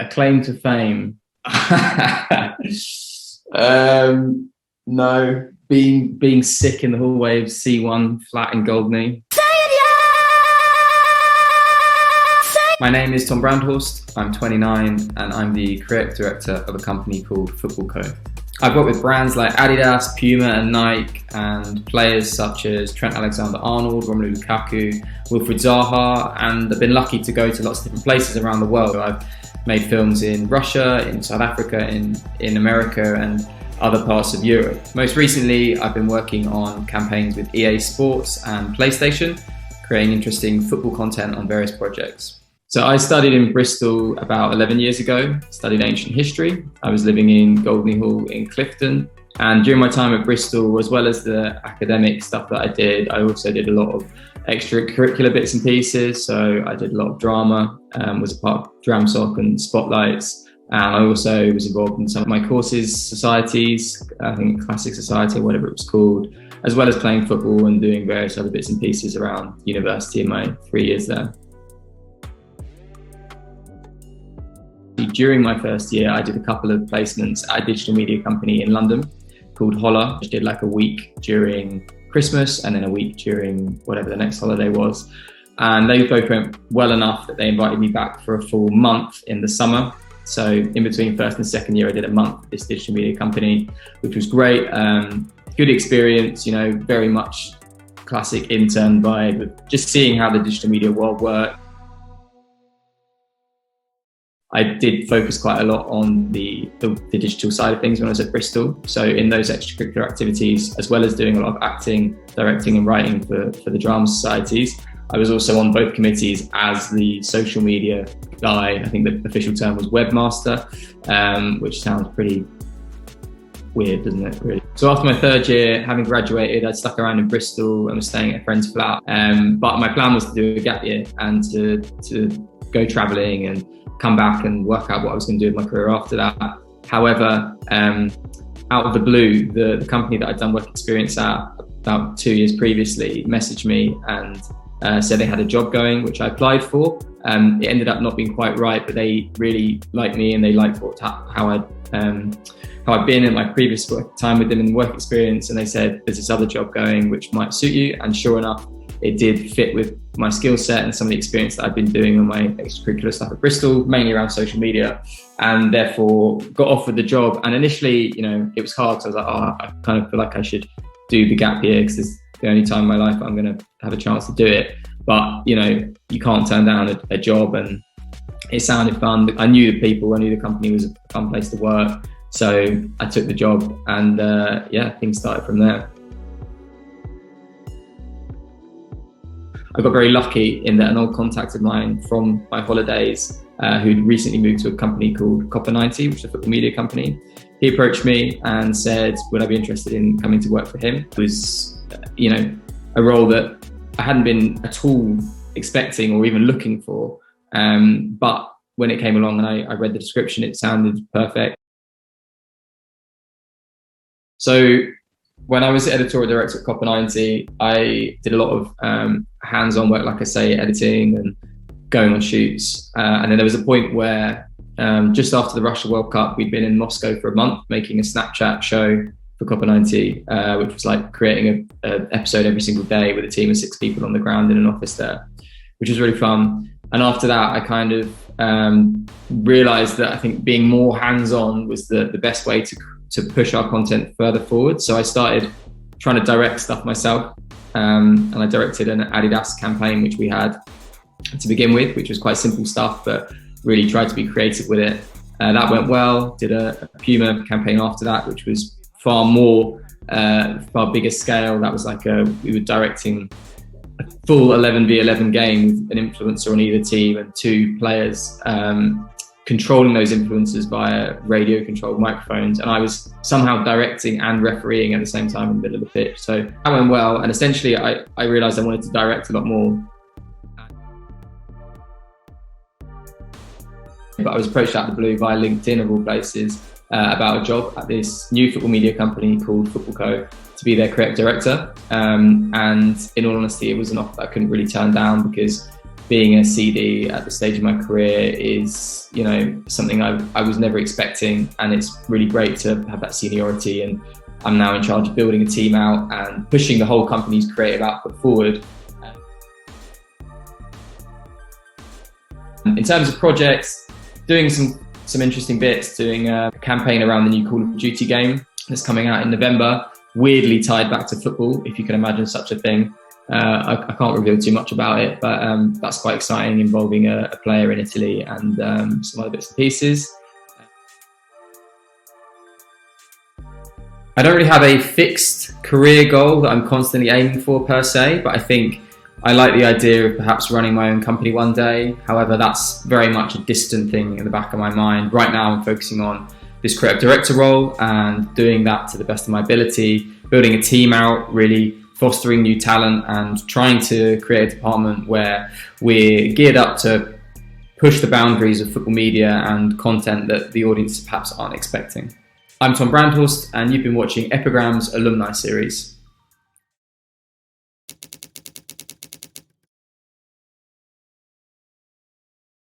A claim to fame. No, being sick in the hallway of C1 flat in Goldney. My name is Tom Brandhorst. I'm 29 and I'm the creative director of a company called Footballco. I've worked with brands like Adidas, Puma and Nike, and players such as Trent Alexander-Arnold, Romelu Lukaku, Wilfried Zaha, and I've been lucky to go to lots of different places around the world. I've made films in Russia, in South Africa, in America and other parts of Europe. Most recently, I've been working on campaigns with EA Sports and PlayStation, creating interesting football content on various projects. So I studied in Bristol about 11 years ago, studied ancient history. I was living in Goldney Hall in Clifton. And during my time at Bristol, as well as the academic stuff that I also did a lot of extracurricular bits and pieces. So I did a lot of drama, was a part of DramSoc and Spotlights. And I also was involved in some of my courses, societies, I think Classic Society or whatever it was called, as well as playing football and doing various other bits and pieces around university in my 3 years there. During my first year, I did a couple of placements at a digital media company in London called Holla. I did like a week during Christmas and then a week during whatever the next holiday was. And they both went well enough that they invited me back for a full month in the summer. So in between first and second year, I did a month at this digital media company, which was great. Good experience, very much classic intern vibe, just seeing how the digital media world worked. I did focus quite a lot on the digital side of things when I was at Bristol. So in those extracurricular activities, as well as doing a lot of acting, directing and writing for the drama societies, I was also on both committees as the social media guy. I think the official term was webmaster, which sounds pretty weird, doesn't it, really? So after my third year, having graduated, I stuck around in Bristol and was staying at a friend's flat. But my plan was to do a gap year and to go traveling and come back and work out what I was going to do with my career after that. However, out of the blue, the company that I'd done work experience at about 2 years previously messaged me and said they had a job going, which I applied for. It ended up not being quite right, but they really liked me and they liked how I'd been in my previous time with them in work experience. And they said, there's this other job going, which might suit you. And sure enough, it did fit with my skill set and some of the experience that I've been doing on my extracurricular stuff at Bristol, mainly around social media, and therefore got offered the job. And initially, it was hard. So I was like, I kind of feel like I should do the gap year because it's the only time in my life I'm going to have a chance to do it. But, you can't turn down a job, and it sounded fun. I knew the people, I knew the company was a fun place to work. So I took the job and things started from there. I got very lucky in that an old contact of mine from my holidays who'd recently moved to a company called Copper90, which is a football media company. He approached me and said, would I be interested in coming to work for him? It was, a role that I hadn't been at all expecting or even looking for. But when it came along and I read the description, it sounded perfect. So when I was editorial director at Copper90, I did a lot of hands-on work, like I say, editing and going on shoots. And then there was a point where just after the Russia World Cup, we'd been in Moscow for a month making a Snapchat show for Copper90, which was like creating an episode every single day with a team of 6 people on the ground in an office there, which was really fun. And after that, I kind of realized that I think being more hands-on was the best way to push our content further forward. So I started trying to direct stuff myself, and I directed an Adidas campaign, which we had to begin with, which was quite simple stuff, but really tried to be creative with it. That went well. Did a Puma campaign after that, which was far bigger scale. That was like we were directing a full 11v11 game with an influencer on either team and 2 players controlling those influencers via radio controlled microphones, and I was somehow directing and refereeing at the same time in the middle of the pitch. So that went well, and essentially I realized I wanted to direct a lot more. But I was approached out of the blue via LinkedIn of all places about a job at this new football media company called Footballco to be their creative director. And in all honesty, it was an offer that I couldn't really turn down because being a CD at the stage of my career is, something I was never expecting, and it's really great to have that seniority. And I'm now in charge of building a team out and pushing the whole company's creative output forward. In terms of projects, doing some interesting bits, doing a campaign around the new Call of Duty game that's coming out in November, weirdly tied back to football, if you can imagine such a thing. I can't reveal too much about it, but that's quite exciting, involving a player in Italy and some other bits and pieces. I don't really have a fixed career goal that I'm constantly aiming for per se, but I think I like the idea of perhaps running my own company one day. However, that's very much a distant thing in the back of my mind. Right now, I'm focusing on this creative director role and doing that to the best of my ability, building a team out, really fostering new talent and trying to create a department where we're geared up to push the boundaries of football media and content that the audience perhaps aren't expecting. I'm Tom Brandhorst, and you've been watching Epigram's Alumni Series.